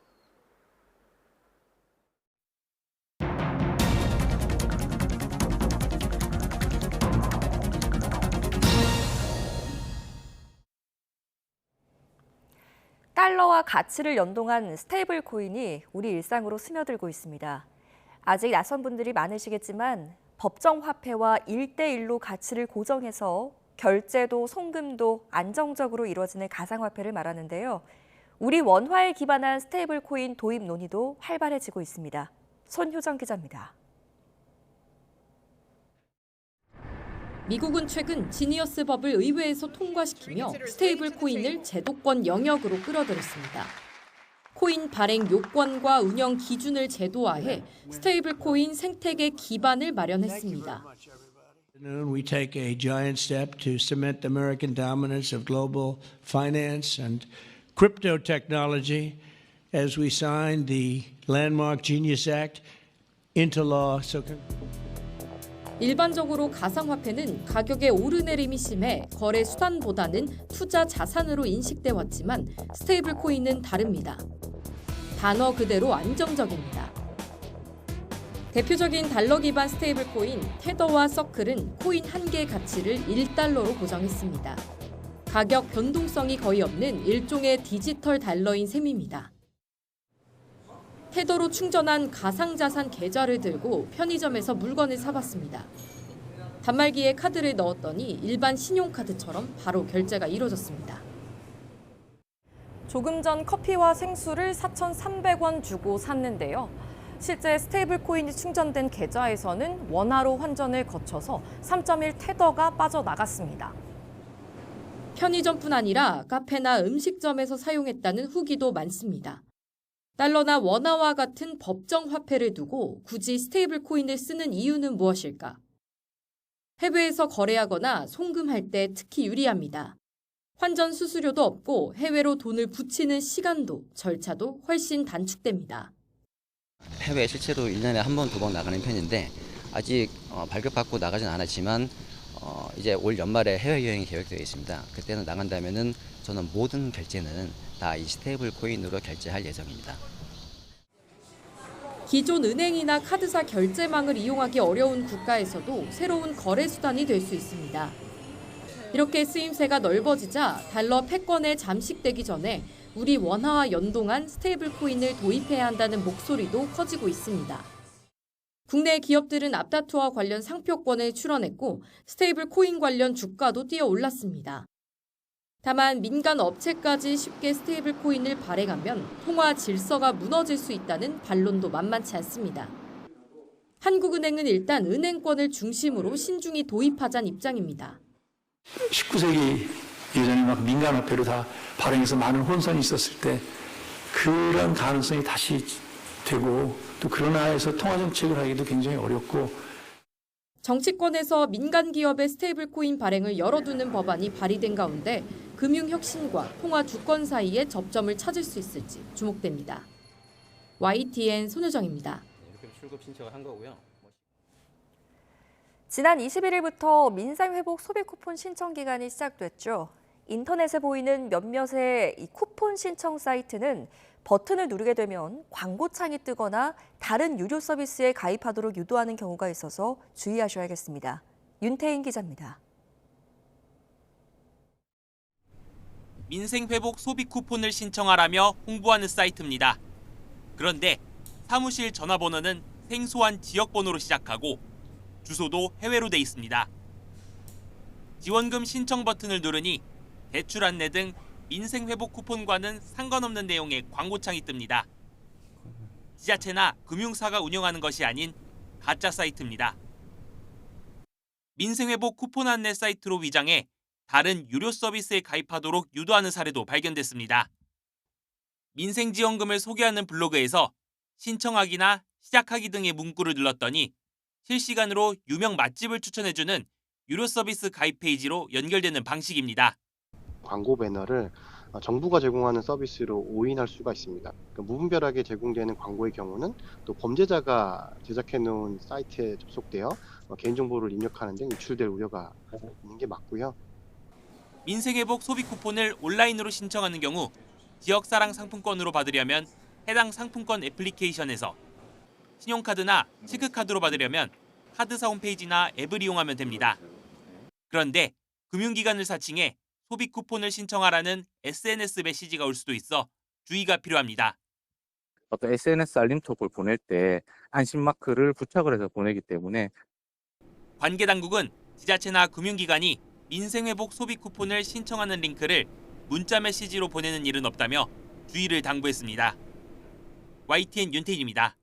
달러와 가치를 연동한 스테이블 코인이 우리 일상으로 스며들고 있습니다. 아직 낯선 분들이 많으시겠지만 법정 화폐와 1대1로 가치를 고정해서 결제도 송금도 안정적으로 이루어지는 가상화폐를 말하는데요. 우리 원화에 기반한 스테이블 코인 도입 논의도 활발해지고 있습니다. 손효정 기자입니다. 미국은 최근 지니어스 법을 의회에서 통과시키며 스테이블 코인을 제도권 영역으로 끌어들였습니다. 코인 발행 요건과 운영 기준을 제도화해 스테이블 코인 생태계 기반을 마련했습니다. We take a giant step to cement the American dominance of global finance and crypto technology as we sign the landmark Genius Act into law. 일반적으로 가상화폐는 가격의 오르내림이 심해 거래 수단보다는 투자 자산으로 인식돼 왔지만 스테이블 코인은 다릅니다. 단어 그대로 안정적입니다. 대표적인 달러 기반 스테이블 코인 테더와 서클은 코인 한 개의 가치를 1달러로 고정했습니다. 가격 변동성이 거의 없는 일종의 디지털 달러인 셈입니다. 테더로 충전한 가상자산 계좌를 들고 편의점에서 물건을 사봤습니다. 단말기에 카드를 넣었더니 일반 신용카드처럼 바로 결제가 이루어졌습니다. 조금 전 커피와 생수를 4,300원 주고 샀는데요. 실제 스테이블 코인이 충전된 계좌에서는 원화로 환전을 거쳐서 3.1 테더가 빠져나갔습니다. 편의점뿐 아니라 카페나 음식점에서 사용했다는 후기도 많습니다. 달러나 원화와 같은 법정 화폐를 두고 굳이 스테이블 코인을 쓰는 이유는 무엇일까? 해외에서 거래하거나 송금할 때 특히 유리합니다. 환전 수수료도 없고 해외로 돈을 붙이는 시간도 절차도 훨씬 단축됩니다. 해외에 실제로 1년에 한 번, 두 번 나가는 편인데 아직 발급받고 나가진 않았지만 이제 올 연말에 해외여행이 계획되어 있습니다. 그때는 나간다면은 저는 모든 결제는 다 이 스테이블 코인으로 결제할 예정입니다. 기존 은행이나 카드사 결제망을 이용하기 어려운 국가에서도 새로운 거래 수단이 될 수 있습니다. 이렇게 쓰임새가 넓어지자 달러 패권에 잠식되기 전에 우리 원화와 연동한 스테이블 코인을 도입해야 한다는 목소리도 커지고 있습니다. 국내 기업들은 앞다투와 관련 상표권을 출원했고 스테이블 코인 관련 주가도 뛰어 올랐습니다. 다만 민간 업체까지 쉽게 스테이블 코인을 발행하면 통화 질서가 무너질 수 있다는 반론도 만만치 않습니다. 한국은행은 일단 은행권을 중심으로 신중히 도입하자는 입장입니다. 19세기 예전에 막 민간화폐로 다 발행해서 많은 혼선이 있었을 때 그런 가능성이 다시 되고 또 그런 하에서 통화 정책을 하기도 굉장히 어렵고 정치권에서 민간 기업의 스테이블 코인 발행을 열어두는 법안이 발의된 가운데 금융혁신과 통화 주권 사이에 접점을 찾을 수 있을지 주목됩니다. YTN 손효정입니다. 이렇게 출금 신청을 한 거고요. 지난 21일부터 민생회복 소비 쿠폰 신청 기간이 시작됐죠. 인터넷에 보이는 몇몇의 이 쿠폰 신청 사이트는 버튼을 누르게 되면 광고창이 뜨거나 다른 유료 서비스에 가입하도록 유도하는 경우가 있어서 주의하셔야겠습니다. 윤태인 기자입니다. 민생회복 소비 쿠폰을 신청하라며 홍보하는 사이트입니다. 그런데 사무실 전화번호는 생소한 지역번호로 시작하고 주소도 해외로 돼 있습니다. 지원금 신청 버튼을 누르니 대출 안내 등 민생 회복 쿠폰과는 상관없는 내용의 광고창이 뜹니다. 지자체나 금융사가 운영하는 것이 아닌 가짜 사이트입니다. 민생 회복 쿠폰 안내 사이트로 위장해 다른 유료 서비스에 가입하도록 유도하는 사례도 발견됐습니다. 민생 지원금을 소개하는 블로그에서 신청하기나 시작하기 등의 문구를 눌렀더니 실시간으로 유명 맛집을 추천해주는 유료 서비스 가입 페이지로 연결되는 방식입니다. 광고 배너를 정부가 제공하는 서비스로 오인할 수가 있습니다. 무분별하게 제공되는 광고의 경우는 또 범죄자가 제작해놓은 사이트에 접속되어 개인정보를 입력하는 등 유출될 우려가 있는 게 맞고요. 민생회복 소비 쿠폰을 온라인으로 신청하는 경우 지역사랑 상품권으로 받으려면 해당 상품권 애플리케이션에서, 신용카드나 체크카드로 받으려면 카드사 홈페이지나 앱을 이용하면 됩니다. 그런데 금융기관을 사칭해 소비 쿠폰을 신청하라는 SNS 메시지가 올 수도 있어 주의가 필요합니다. 어떤 SNS 알림톡을 보낼 때 안심마크를 부착을 해서 보내기 때문에 관계당국은 지자체나 금융기관이 민생회복 소비 쿠폰을 신청하는 링크를 문자 메시지로 보내는 일은 없다며 주의를 당부했습니다. YTN 윤태일입니다.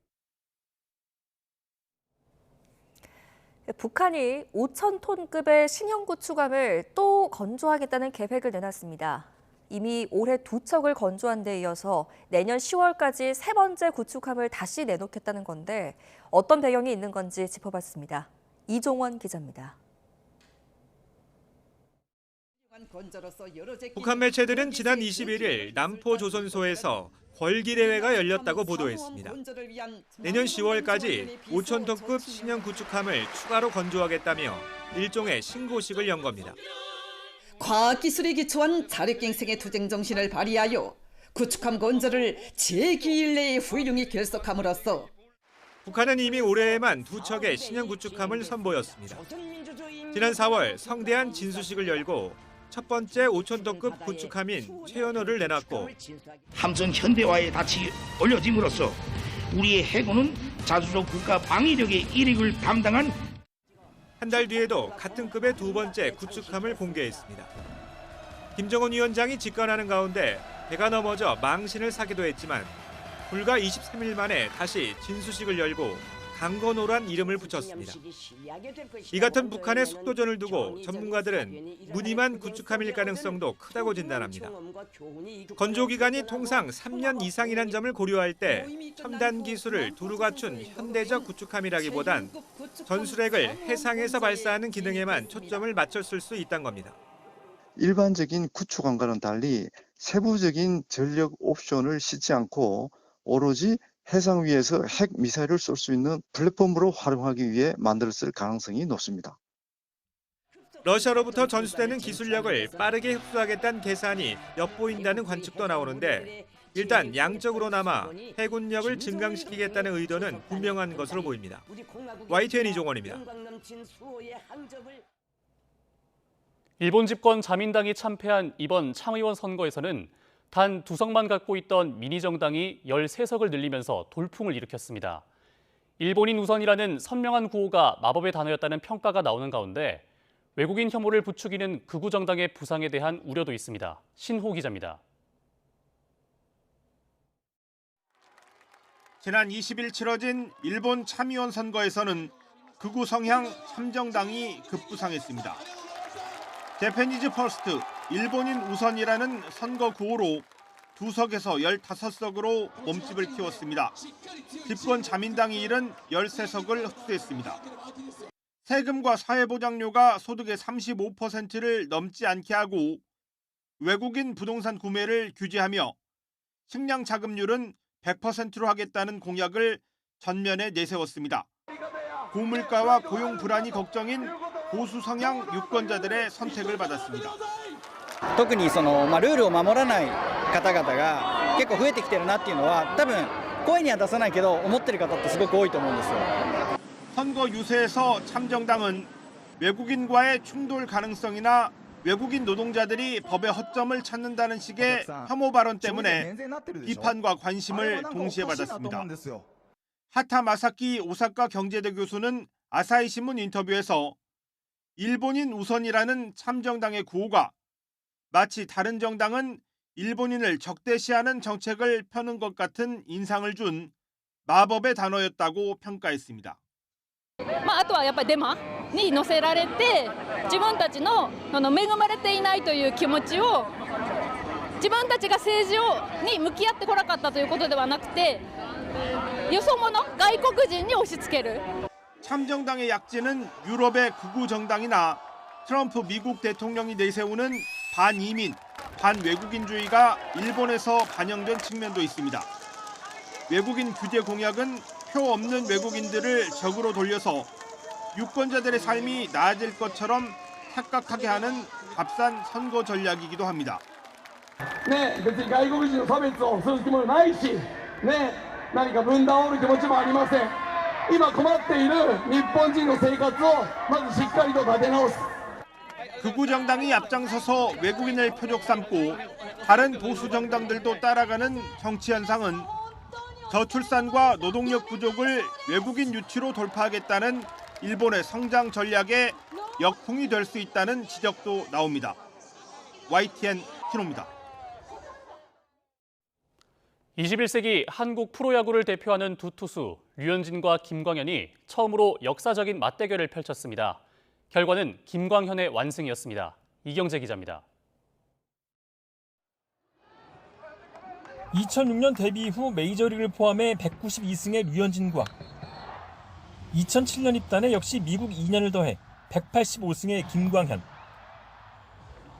북한이 5,000톤급의 신형 구축함을 또 건조하겠다는 계획을 내놨습니다. 이미 올해 2척을 건조한 데 이어서 내년 10월까지 세 번째 구축함을 다시 내놓겠다는 건데 어떤 배경이 있는 건지 짚어봤습니다. 이종원 기자입니다. 북한 매체들은 지난 21일 남포조선소에서 걸기대회가 열렸다고 보도했습니다. 내년 10월까지 5,000톤급 신형 구축함을 추가로 건조하겠다며 일종의 신고식을 연 겁니다. 과학기술에 기초한 자력갱생의 투쟁 정신을 발휘하여 구축함 건조를 제2일 내에 훌륭히 결석함으로써 북한은 이미 올해에만 2척의 신형 구축함을 선보였습니다. 지난 4월 성대한 진수식을 열고 첫 번째 5,000톤급 구축함인 최연호를 내놨고 함성 현대화의 닻이 올려짐으로써 우리의 해군은 자주적 국가 방위력의 일익을 담당한 한 달 뒤에도 같은 급의 두 번째 구축함을 공개했습니다. 김정은 위원장이 집권하는 가운데 배가 넘어져 망신을 사기도 했지만 불과 23일 만에 다시 진수식을 열고 강건호란 이름을 붙였습니다. 이 같은 북한의 속도전을 두고 전문가들은 무늬만 구축함일 가능성도 크다고 진단합니다. 건조 기간이 통상 3년 이상이란 점을 고려할 때 첨단 기술을 두루 갖춘 현대적 구축함이라기보단 전술핵을 해상에서 발사하는 기능에만 초점을 맞췄을 수 있다는 겁니다. 일반적인 구축함과는 달리 세부적인 전력 옵션을 싣지 않고 오로지 해상 위에서 핵 미사일을 쏠 수 있는 플랫폼으로 활용하기 위해 만들었을 가능성이 높습니다. 러시아로부터 전수되는 기술력을 빠르게 흡수하겠다는 계산이 엿보인다는 관측도 나오는데 일단 양적으로나마 해군력을 증강시키겠다는 의도는 분명한 것으로 보입니다. YTN 이종원입니다. 일본 집권 자민당이 참패한 이번 참의원 선거에서는 단 2석만 갖고 있던 미니정당이 13석을 늘리면서 돌풍을 일으켰습니다. 일본인 우선이라는 선명한 구호가 마법의 단어였다는 평가가 나오는 가운데 외국인 혐오를 부추기는 극우 정당의 부상에 대한 우려도 있습니다. 신호 기자입니다. 지난 20일 치러진 일본 참의원 선거에서는 극우 성향 3정당이 급부상했습니다. 재패니즈 퍼스트, 일본인 우선이라는 선거 구호로 2석에서 15석으로 몸집을 키웠습니다. 집권 자민당이 잃은 13석을 흡수했습니다. 세금과 사회보장료가 소득의 35%를 넘지 않게 하고 외국인 부동산 구매를 규제하며 식량 자급률은 100%로 하겠다는 공약을 전면에 내세웠습니다. 고물가와 고용 불안이 걱정인 보수 성향 유권자들의 선택을 받았습니다. 特にルールを守らない方々が結構増えてきてるなっていうのは多分声には出さないけど思ってる方ってすごく多いと思うんですよ. 선거 유세에서 참정당은 외국인과의 충돌 가능성이나 외국인 노동자들이 법의 허점을 찾는다는 식의 혐오 발언 때문에 비판과 관심을 동시에 받았습니다. 하타 마사키 오사카 경제대 교수는 아사히 신문 인터뷰에서 일본인 우선이라는 참정당의 구호가 마치 다른 정당은 일본인을 적대시하는 정책을 펴는 것 같은 인상을 준 마법의 단어였다고 평가했습니다. あとはやっぱりデマに乗せられて自分たちの恵まれていないという気持ちを自分たちが政治に向き合ってこなかったということではなくてよそ者外国人に押し付ける 참정당의 약진은 유럽의 극우 정당이나 트럼프 미국 대통령이 내세우는 반이민, 반외국인주의가 일본에서 반영된 측면도 있습니다. 외국인 규제 공약은 표 없는 외국인들을 적으로 돌려서 유권자들의 삶이 나아질 것처럼 착각하게 하는 값싼 선거 전략이기도 합니다. ね、別に外国人の差別をする気もないし、ね、何か分断を煽る気持ちもありません。今困っている日本人の生活をまずしっかりと立て直す。 극우 정당이 앞장서서 외국인을 표적 삼고 다른 보수 정당들도 따라가는 정치 현상은 저출산과 노동력 부족을 외국인 유치로 돌파하겠다는 일본의 성장 전략의 역풍이 될 수 있다는 지적도 나옵니다. YTN 신호입니다. 21세기 한국 프로야구를 대표하는 두 투수 류현진과 김광현이 처음으로 역사적인 맞대결을 펼쳤습니다. 결과는 김광현의 완승이었습니다. 이경재 기자입니다. 2006년 데뷔 이후 메이저리그를 포함해 192승의 류현진과 2007년 입단에 역시 미국 2년을 더해 185승의 김광현.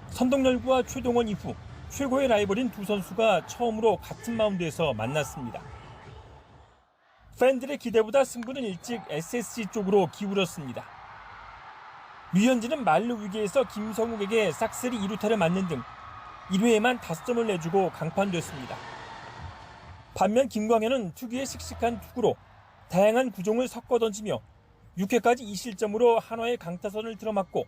선동열구와 최동원 이후 최고의 라이벌인 두 선수가 처음으로 같은 마운드에서 만났습니다. 팬들의 기대보다 승부는 일찍 SSG 쪽으로 기울었습니다. 류현진은 만루 위기에서 김성욱에게 싹쓸이 2루타를 맞는 등 1회에만 5점을 내주고 강판됐습니다. 반면 김광현은 특유의 씩씩한 투구로 다양한 구종을 섞어 던지며 6회까지 2실점으로 한화의 강타선을 틀어막고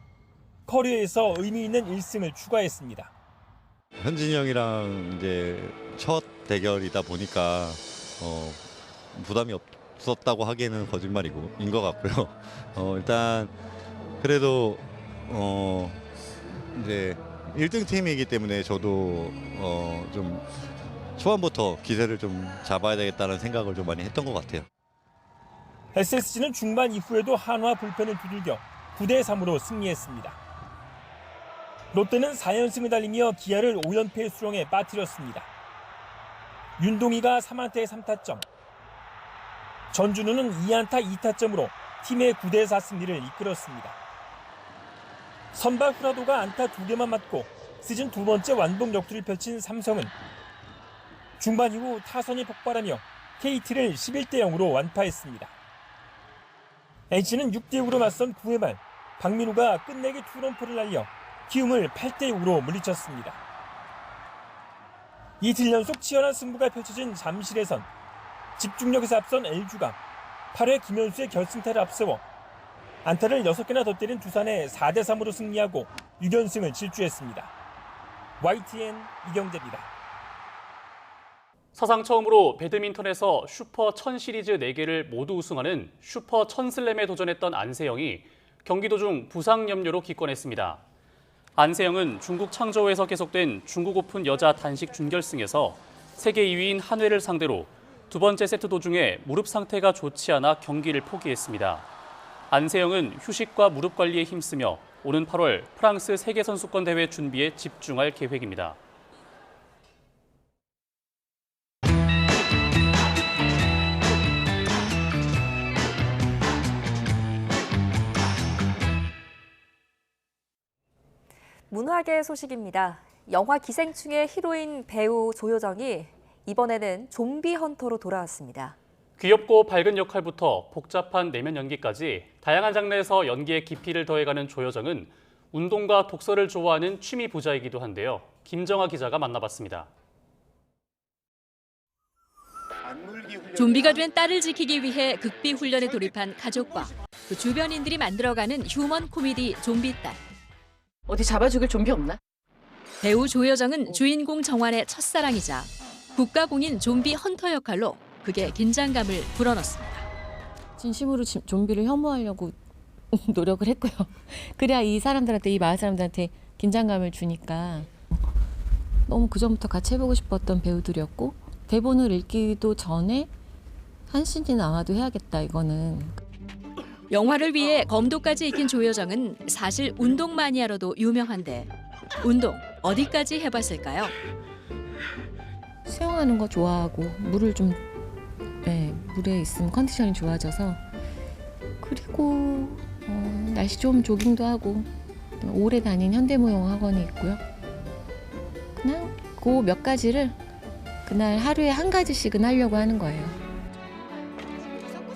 커리어에서 의미 있는 1승을 추가했습니다. 현진이 형이랑 이제 첫 대결이다 보니까 부담이 없었다고 하기에는 거짓말인 것 같고요. 일단 그래도 이제 1등 팀이기 때문에 저도 좀 초반부터 기세를 좀 잡아야 되겠다는 생각을 좀 많이 했던 것 같아요. SSG는 중반 이후에도 한화 불펜을 두들겨 9대3으로 승리했습니다. 롯데는 4연승을 달리며 기아를 5연패의 수렁에 빠뜨렸습니다. 윤동희가 3안타에 3타점, 전준우는 2안타 2타점으로 팀의 9대4 승리를 이끌었습니다. 선발 후라도가 안타 2개만 맞고 시즌 두 번째 완봉 역투를 펼친 삼성은 중반 이후 타선이 폭발하며 KT를 11대0으로 완파했습니다. NC는 6대6으로 맞선 9회 말 박민우가 끝내기 투런포를 날려 키움을 8대6으로 물리쳤습니다. 이틀 연속 치열한 승부가 펼쳐진 잠실에선 집중력에서 앞선 LG가 8회 김현수의 결승타를 앞세워 안타를 6개나 더 때린 두산에 4대3으로 승리하고 6연승을 질주했습니다. YTN 이경재입니다. 사상 처음으로 배드민턴에서 슈퍼 1000 시리즈 4개를 모두 우승하는 슈퍼 1000슬램에 도전했던 안세영이 경기 도중 부상 염려로 기권했습니다. 안세영은 중국 창저우에서 계속된 중국 오픈 여자 단식 준결승에서 세계 2위인 한회를 상대로 두 번째 세트 도중에 무릎 상태가 좋지 않아 경기를 포기했습니다. 안세영은 휴식과 무릎 관리에 힘쓰며 오는 8월 프랑스 세계선수권 대회 준비에 집중할 계획입니다. 문화계 소식입니다. 영화 기생충의 히로인 배우 조효정이 이번에는 좀비 헌터로 돌아왔습니다. 귀엽고 밝은 역할부터 복잡한 내면 연기까지 다양한 장르에서 연기의 깊이를 더해가는 조효정은 운동과 독서를 좋아하는 취미 부자이기도 한데요. 김정아 기자가 만나봤습니다. 좀비가 된 딸을 지키기 위해 극비 훈련에 돌입한 가족과 그 주변인들이 만들어가는 휴먼 코미디 좀비딸. 어디 잡아주길 좀비 없나? 배우 조효정은 주인공 정환의 첫사랑이자 국가공인 좀비 헌터 역할로 극의 긴장감을 불어넣습니다. 진심으로 좀비를 혐오하려고 노력을 했고요. 그래야 이 사람들한테, 이 마을 사람들한테 긴장감을 주니까 너무 그전부터 같이 해보고 싶었던 배우들이었고, 대본을 읽기도 전에 한 씬이 나와도 해야겠다, 이거는. 영화를 위해 검도까지 익힌 조여정은 사실 운동 마니아로도 유명한데 운동 어디까지 해봤을까요? 수영하는 거 좋아하고 물을 좀 물에 있으면 컨디션이 좋아져서, 그리고 날씨 좋으면 조깅도 하고, 오래 다닌 현대무용 학원이 있고요. 그냥 그 몇 가지를 그날 하루에 한 가지씩은 하려고 하는 거예요.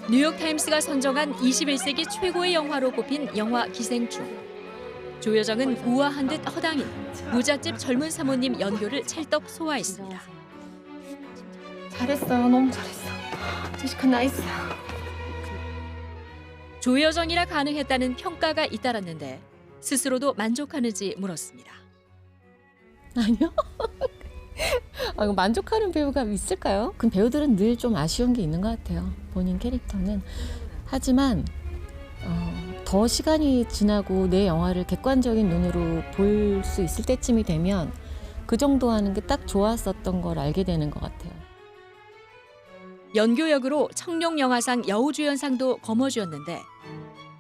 뉴욕타임스가 선정한 21세기 최고의 영화로 꼽힌 영화 기생충. 조여정은 우아한 듯 허당인 부잣집 젊은 사모님 연교를 찰떡 소화했습니다. 잘했어요. 너무 잘했어. 제시카 나이스. 조여정이라 가능했다는 평가가 잇따랐는데 스스로도 만족하는지 물었습니다. 아니요. 이거 만족하는 배우가 있을까요? 그 배우들은 늘 좀 아쉬운 게 있는 것 같아요. 본인 캐릭터는. 하지만 더 시간이 지나고 내 영화를 객관적인 눈으로 볼 수 있을 때쯤이 되면 그 정도 하는 게 딱 좋았었던 걸 알게 되는 것 같아요. 연교역으로 청룡영화상 여우주연상도 거머쥐었는데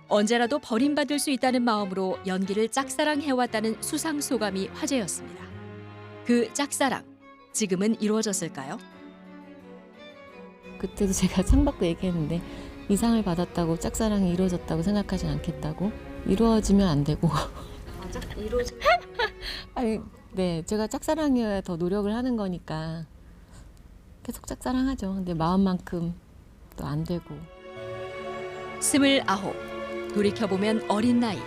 언제라도 버림받을 수 있다는 마음으로 연기를 짝사랑해왔다는 수상 소감이 화제였습니다. 그 짝사랑, 지금은 이루어졌을까요? 그때도 제가 상 받고 얘기했는데 이 상을 받았다고 짝사랑이 이루어졌다고 생각하진 않겠다고. 이루어지면 안 되고. 아니, 네, 제가 짝사랑이어야 더 노력을 하는 거니까 계속 짝사랑하죠. 근데 마음만큼 또 안 되고. 29, 돌이켜보면 어린 나이.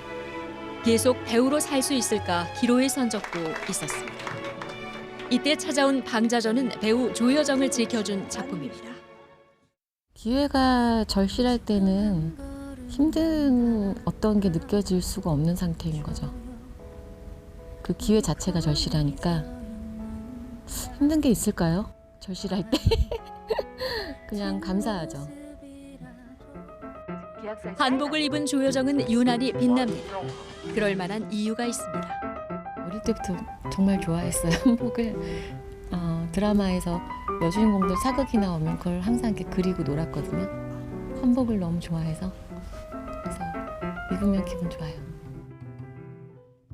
계속 배우로 살 수 있을까 기로에 선 적도 있었습니다. 이때 찾아온 방자전은 배우 조여정을 지켜준 작품입니다. 기회가 절실할 때는 힘든 어떤 게 느껴질 수가 없는 상태인 거죠. 그 기회 자체가 절실하니까 힘든 게 있을까요? 절실할 때. 그냥 감사하죠. 한복을 입은 조여정은 유난히 빛납니다. 그럴 만한 이유가 있습니다. 어릴 때부터 정말 좋아했어요. 한복을. 드라마에서 여주인공들 사극이 나오면 그걸 항상 이렇게 그리고 놀았거든요. 한복을 너무 좋아해서. 그래서 입으면 기분 좋아요.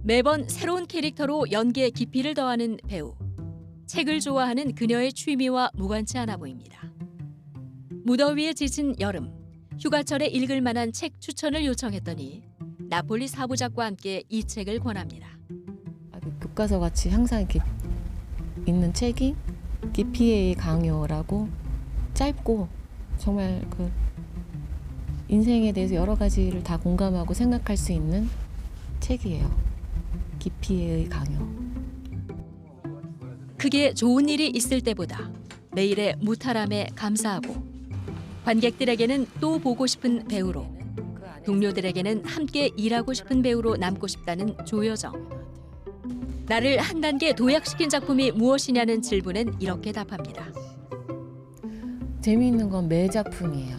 매번 새로운 캐릭터로 연기에 깊이를 더하는 배우. 책을 좋아하는 그녀의 취미와 무관치 않아 보입니다. 무더위에 지친 여름, 휴가철에 읽을 만한 책 추천을 요청했더니 나폴리 사부작과 함께 이 책을 권합니다. 교과서 같이 항상 이렇게 있는 책이 기피의 강요라고, 짧고 정말 그 인생에 대해서 여러 가지를 다 공감하고 생각할 수 있는 책이에요. 기피의 강요. 크게 좋은 일이 있을 때보다 매일의 무탈함에 감사하고 관객들에게는 또 보고 싶은 배우로, 동료들에게는 함께 일하고 싶은 배우로 남고 싶다는 조여정. 나를 한 단계 도약시킨 작품이 무엇이냐는 질문엔 이렇게 답합니다. 재미있는 건 매 작품이에요.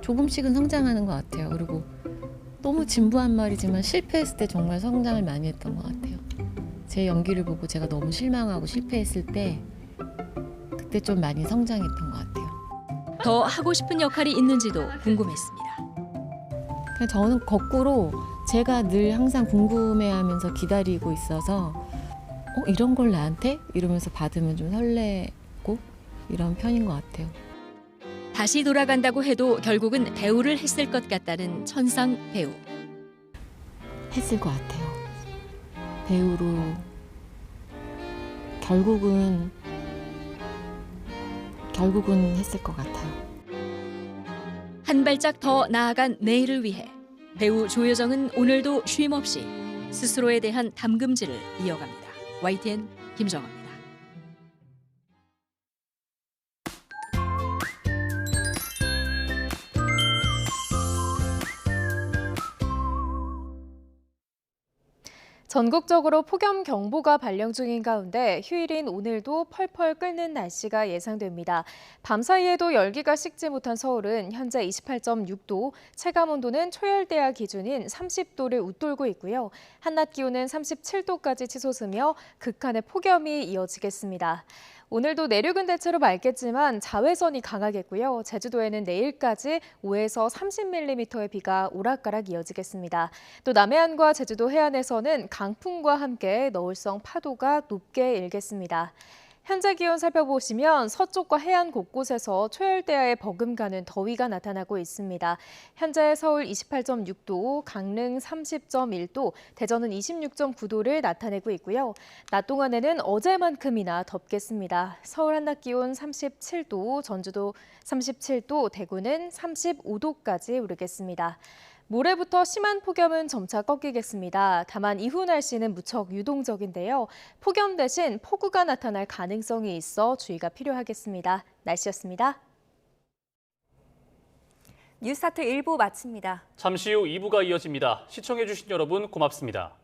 조금씩은 성장하는 것 같아요. 그리고 너무 진부한 말이지만 실패했을 때 정말 성장을 많이 했던 것 같아요. 제 연기를 보고 제가 너무 실망하고 실패했을 때 그때 좀 많이 성장했던 것 같아요. 더 하고 싶은 역할이 있는지도 궁금했습니다. 그냥 저는 거꾸로 제가 늘 항상 궁금해하면서 기다리고 있어서 이런 걸 나한테? 이러면서 받으면 좀 설레고 이런 편인 것 같아요. 다시 돌아간다고 해도 결국은 배우를 했을 것 같다는 천상 배우. 했을 것 같아요. 배우로 결국은 했을 것 같아요. 한 발짝 더 나아간 내일을 위해 배우 조여정은 오늘도 쉼없이 스스로에 대한 담금질을 이어갑니다. YTN 김정아입니다. 전국적으로 폭염경보가 발령 중인 가운데 휴일인 오늘도 펄펄 끓는 날씨가 예상됩니다. 밤사이에도 열기가 식지 못한 서울은 현재 28.6도, 체감온도는 초열대야 기준인 30도를 웃돌고 있고요. 한낮 기온은 37도까지 치솟으며 극한의 폭염이 이어지겠습니다. 오늘도 내륙은 대체로 맑겠지만 자외선이 강하겠고요. 제주도에는 내일까지 5에서 30mm의 비가 오락가락 이어지겠습니다. 또 남해안과 제주도 해안에서는 강풍과 함께 너울성 파도가 높게 일겠습니다. 현재 기온 살펴보시면 서쪽과 해안 곳곳에서 초열대야에 버금가는 더위가 나타나고 있습니다. 현재 서울 28.6도, 강릉 30.1도, 대전은 26.9도를 나타내고 있고요. 낮 동안에는 어제만큼이나 덥겠습니다. 서울 한낮 기온 37도, 전주도 37도, 대구는 35도까지 오르겠습니다. 모레부터 심한 폭염은 점차 꺾이겠습니다. 다만 이후 날씨는 무척 유동적인데요. 폭염 대신 폭우가 나타날 가능성이 있어 주의가 필요하겠습니다. 날씨였습니다. 뉴스타트 1부 마칩니다. 잠시 후 2부가 이어집니다. 시청해주신 여러분 고맙습니다.